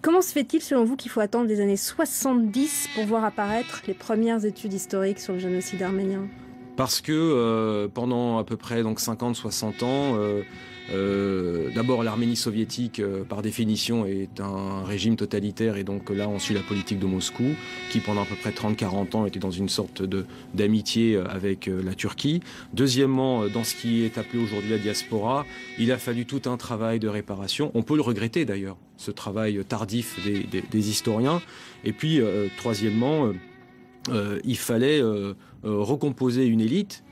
Comment se fait-il, selon vous, qu'il faut attendre les années 70 pour voir apparaître les premières études historiques sur le génocide arménien? Parce que pendant à peu près donc 50-60 ans, d'abord l'Arménie soviétique, par définition, est un régime totalitaire, et donc là on suit la politique de Moscou, qui pendant à peu près 30-40 ans était dans une sorte d'amitié avec la Turquie. Deuxièmement, dans ce qui est appelé aujourd'hui la diaspora, il a fallu tout un travail de réparation. On peut le regretter d'ailleurs, ce travail tardif des historiens. Et puis troisièmement, il fallait recomposer une élite,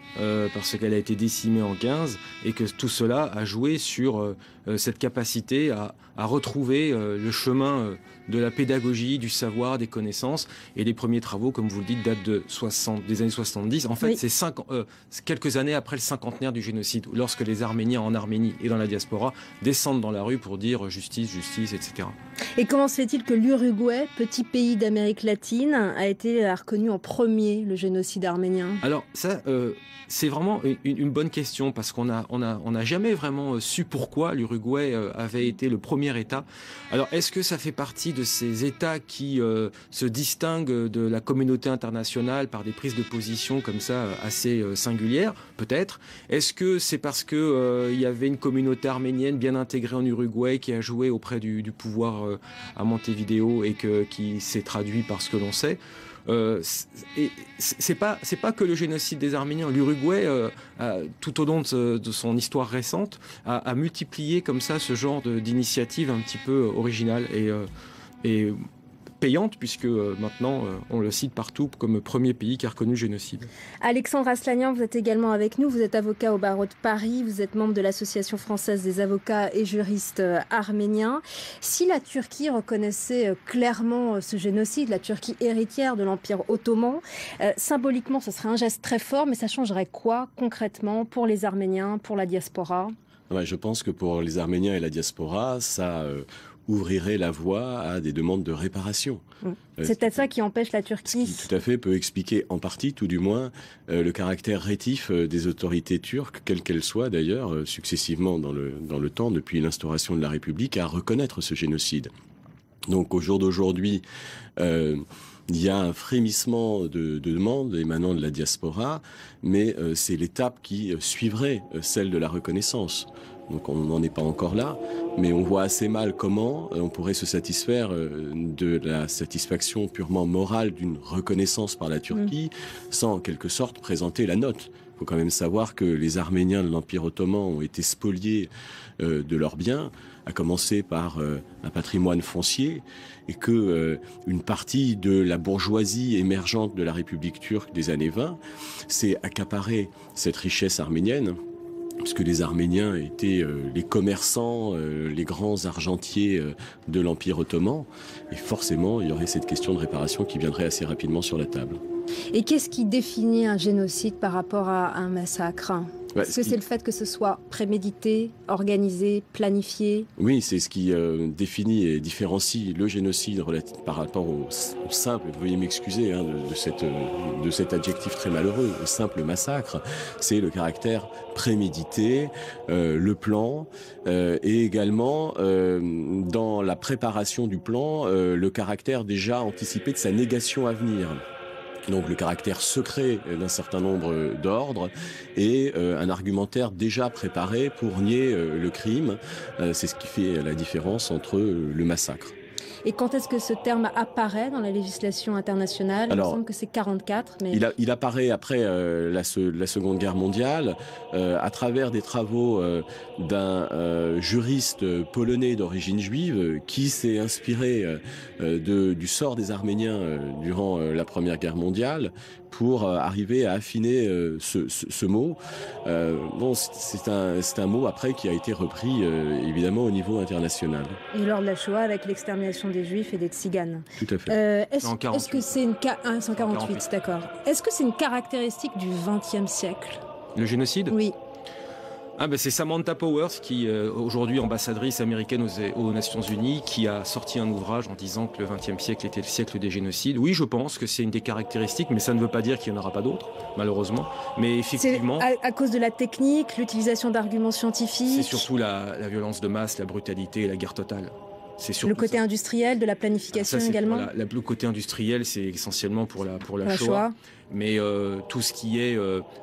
parce qu'elle a été décimée en 15, et que tout cela a joué sur cette capacité à retrouver le chemin de la pédagogie, du savoir, des connaissances. Et les premiers travaux, comme vous le dites, datent des années 70. En fait, Oui. c'est quelques années après le cinquantenaire du génocide, lorsque les Arméniens en Arménie et dans la diaspora descendent dans la rue pour dire justice, justice, etc. Et comment se fait-il que l'Uruguay, petit pays d'Amérique latine, a reconnu en premier le génocide arménien? Alors ça, c'est vraiment une bonne question, parce qu'on n'a jamais vraiment su pourquoi l'Uruguay avait été le premier État. Alors est-ce que ça fait partie de ces États qui se distinguent de la communauté internationale par des prises de position comme ça assez singulières? Peut-être. Est-ce que c'est parce que il y avait une communauté arménienne bien intégrée en Uruguay qui a joué auprès du pouvoir à Montevideo et qui s'est traduit par ce que l'on sait? C'est pas que le génocide des Arméniens. L'Uruguay, tout au long de son histoire récente, a multiplié comme ça ce genre d'initiative un petit peu originale et payante, puisque maintenant on le cite partout comme premier pays qui a reconnu le génocide. Alexandre Aslanian, vous êtes également avec nous. Vous êtes avocat au barreau de Paris. Vous êtes membre de l'Association française des avocats et juristes arméniens. Si la Turquie reconnaissait clairement ce génocide, la Turquie héritière de l'Empire ottoman, symboliquement ce serait un geste très fort, mais ça changerait quoi concrètement pour les Arméniens, pour la diaspora? Ouais, je pense que pour les Arméniens et la diaspora, ça ouvrirait la voie à des demandes de réparation. C'est peut-être ça qui empêche la Ce Turquie. qui tout à fait peut expliquer en partie, tout du moins, le caractère rétif des autorités turques, quelles qu'elles soient d'ailleurs, successivement dans le temps, depuis l'instauration de la République, à reconnaître ce génocide. Donc au jour d'aujourd'hui, il y a un frémissement de demandes émanant de la diaspora, mais c'est l'étape qui suivrait celle de la reconnaissance. Donc on n'en est pas encore là, mais on voit assez mal comment on pourrait se satisfaire de la satisfaction purement morale d'une reconnaissance par la Turquie, sans en quelque sorte présenter la note. Il faut quand même savoir que les Arméniens de l'Empire ottoman ont été spoliés de leurs biens, à commencer par un patrimoine foncier, et que une partie de la bourgeoisie émergente de la République turque des années 20 s'est accaparée cette richesse arménienne, puisque les Arméniens étaient les commerçants, les grands argentiers de l'Empire ottoman, et forcément il y aurait cette question de réparation qui viendrait assez rapidement sur la table. Et qu'est-ce qui définit un génocide par rapport à un massacre? Est-ce que c'est le fait que ce soit prémédité, organisé, planifié? Oui, c'est ce qui définit et différencie le génocide par rapport au simple, veuillez m'excuser de cet adjectif très malheureux, au simple massacre. C'est le caractère prémédité, le plan, et également dans la préparation du plan, le caractère déjà anticipé de sa négation à venir. Donc le caractère secret d'un certain nombre d'ordres et un argumentaire déjà préparé pour nier le crime. C'est ce qui fait la différence entre le massacre. Et quand est-ce que ce terme apparaît dans la législation internationale? Il me semble que c'est 44. Mais... Il apparaît après la Seconde Guerre mondiale à travers des travaux d'un juriste polonais d'origine juive qui s'est inspiré du sort des Arméniens durant la Première Guerre mondiale pour arriver à affiner ce mot. C'est un mot après qui a été repris évidemment au niveau international. Et lors de la Shoah avec l'extermination des Juifs et des Tziganes. Tout à fait. Est-ce que c'est une 148, d'accord. Est-ce que c'est une caractéristique du XXe siècle? Le génocide? Oui. C'est Samantha Powers, qui aujourd'hui ambassadrice américaine aux Nations Unies, qui a sorti un ouvrage en disant que le XXe siècle était le siècle des génocides. Oui, je pense que c'est une des caractéristiques, mais ça ne veut pas dire qu'il n'y en aura pas d'autres, malheureusement. Mais effectivement... C'est à cause de la technique, l'utilisation d'arguments scientifiques? C'est surtout la violence de masse, la brutalité et la guerre totale. C'est surtout le côté industriel de la planification également. Voilà, le côté industriel, c'est essentiellement pour la Shoah. Mais tout ce qui est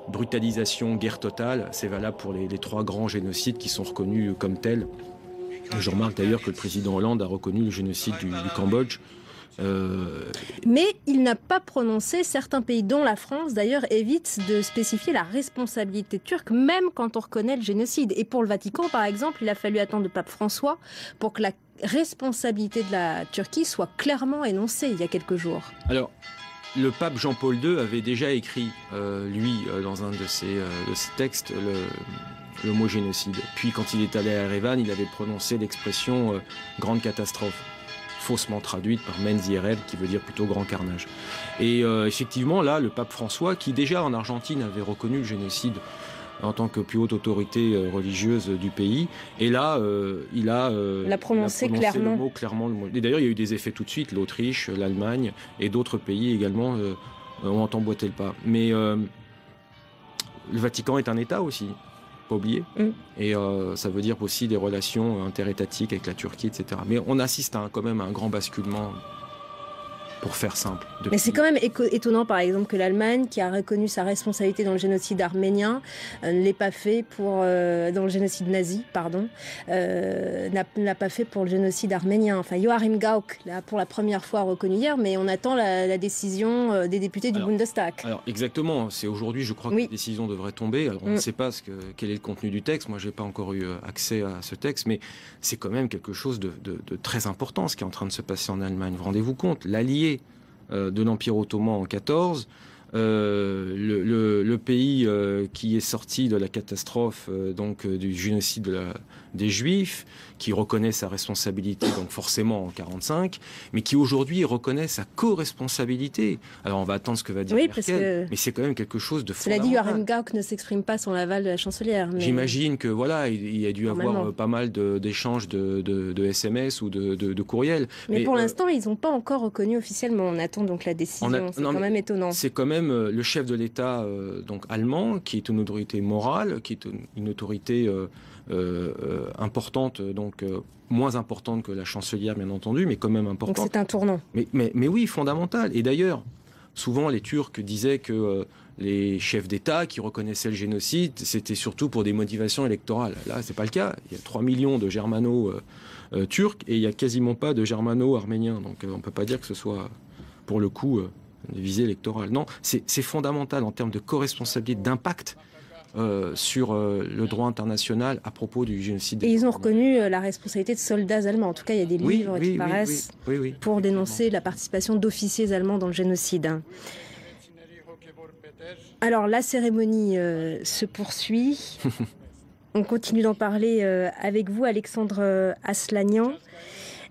brutalisation, guerre totale, c'est valable pour les 3 grands génocides qui sont reconnus comme tels. Je remarque d'ailleurs que le président Hollande a reconnu le génocide du Cambodge. Mais il n'a pas prononcé, certains pays dont la France d'ailleurs évitent de spécifier la responsabilité turque même quand on reconnaît le génocide. Et pour le Vatican par exemple, il a fallu attendre le pape François pour que la responsabilité de la Turquie soit clairement énoncée il y a quelques jours. Alors, le pape Jean-Paul II avait déjà écrit, dans un de ses textes, le mot génocide. Puis quand il est allé à Erevan, il avait prononcé l'expression grande catastrophe, faussement traduite par Menziere, qui veut dire plutôt grand carnage. Et effectivement, là, le pape François, qui déjà en Argentine avait reconnu le génocide en tant que plus haute autorité religieuse du pays, et là, il a prononcé clairement. Le mot. Et d'ailleurs, il y a eu des effets tout de suite. L'Autriche, l'Allemagne et d'autres pays également ont emboîté le pas. Mais le Vatican est un État aussi. Pas oublier. Et ça veut dire aussi des relations interétatiques avec la Turquie, etc. Mais on assiste quand même à un grand basculement, pour faire simple. Mais c'est quand même étonnant, par exemple, que l'Allemagne, qui a reconnu sa responsabilité dans le génocide arménien, ne l'ait pas fait dans le génocide nazi, n'a pas fait pour le génocide arménien. Enfin, Joachim Gauck l'a pour la première fois reconnu hier, mais on attend la décision des députés du Bundestag. Alors exactement, c'est aujourd'hui, je crois que la décision devrait tomber. Alors, on ne sait pas quel est le contenu du texte. Moi, je n'ai pas encore eu accès à ce texte, mais c'est quand même quelque chose de très important, ce qui est en train de se passer en Allemagne. Vous rendez-vous compte, l'allié de l'Empire ottoman en 14, le pays qui est sorti de la catastrophe du génocide des Juifs, qui reconnaît sa responsabilité donc forcément en 45, mais qui aujourd'hui reconnaît sa co-responsabilité. Alors on va attendre ce que va dire Merkel, mais c'est quand même quelque chose de fondamental. Cela dit, Joachim Gauck ne s'exprime pas sans l'aval de la chancelière. Mais... J'imagine que il y a dû avoir pas mal d'échanges de SMS ou de courriels. Mais pour l'instant, ils n'ont pas encore reconnu officiellement. On attend donc la décision. C'est quand même étonnant. C'est quand même le chef de l'État donc allemand, qui est une autorité morale, qui est une autorité importante, donc moins importante que la chancelière, bien entendu, mais quand même importante. Donc c'est un tournant. Mais oui, fondamental. Et d'ailleurs, souvent les Turcs disaient que les chefs d'État qui reconnaissaient le génocide, c'était surtout pour des motivations électorales. Là, c'est pas le cas. Il y a 3 millions de germano-turcs et il n'y a quasiment pas de germano-arméniens. Donc on ne peut pas dire que ce soit, pour le coup, des visées électorales. Non, c'est fondamental en termes de co-responsabilité, d'impact sur le droit international à propos du génocide. Et ils ont reconnu la responsabilité de soldats allemands. En tout cas, il y a des livres qui paraissent pour dénoncer la participation d'officiers allemands dans le génocide. Alors, la cérémonie se poursuit. On continue d'en parler avec vous, Alexandre Aslanian.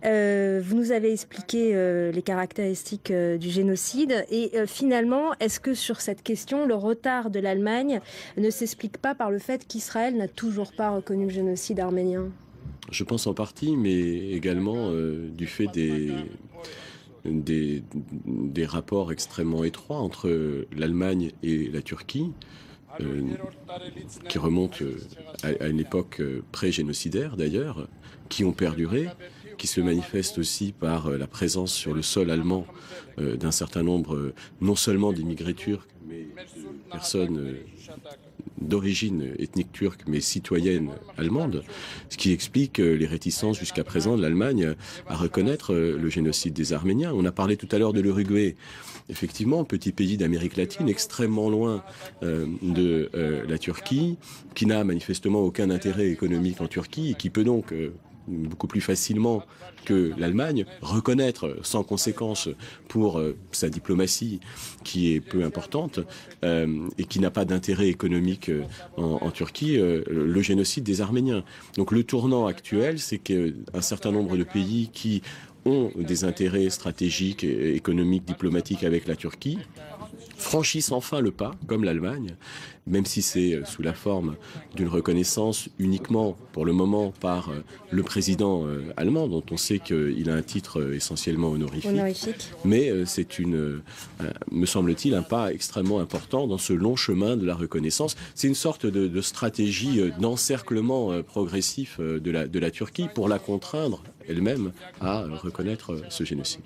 Vous nous avez expliqué les caractéristiques du génocide et finalement, est-ce que sur cette question, le retard de l'Allemagne ne s'explique pas par le fait qu'Israël n'a toujours pas reconnu le génocide arménien ? Je pense en partie, mais également du fait des rapports extrêmement étroits entre l'Allemagne et la Turquie, qui remontent à une époque pré-génocidaire d'ailleurs, qui ont perduré, qui se manifeste aussi par la présence sur le sol allemand d'un certain nombre, non seulement d'immigrés turcs, mais de personnes d'origine ethnique turque, mais citoyennes allemandes, ce qui explique les réticences jusqu'à présent de l'Allemagne à reconnaître le génocide des Arméniens. On a parlé tout à l'heure de l'Uruguay. Effectivement, petit pays d'Amérique latine, extrêmement loin de la Turquie, qui n'a manifestement aucun intérêt économique en Turquie et qui peut donc beaucoup plus facilement que l'Allemagne reconnaître sans conséquence pour sa diplomatie qui est peu importante et qui n'a pas d'intérêt économique en Turquie, le génocide des Arméniens. Donc le tournant actuel, c'est qu'un certain nombre de pays qui ont des intérêts stratégiques, économiques, diplomatiques avec la Turquie franchissent enfin le pas, comme l'Allemagne, même si c'est sous la forme d'une reconnaissance uniquement, pour le moment, par le président allemand, dont on sait qu'il a un titre essentiellement honorifique. Mais c'est me semble-t-il, un pas extrêmement important dans ce long chemin de la reconnaissance. C'est une sorte de stratégie d'encerclement progressif de la Turquie pour la contraindre elle-même à reconnaître ce génocide.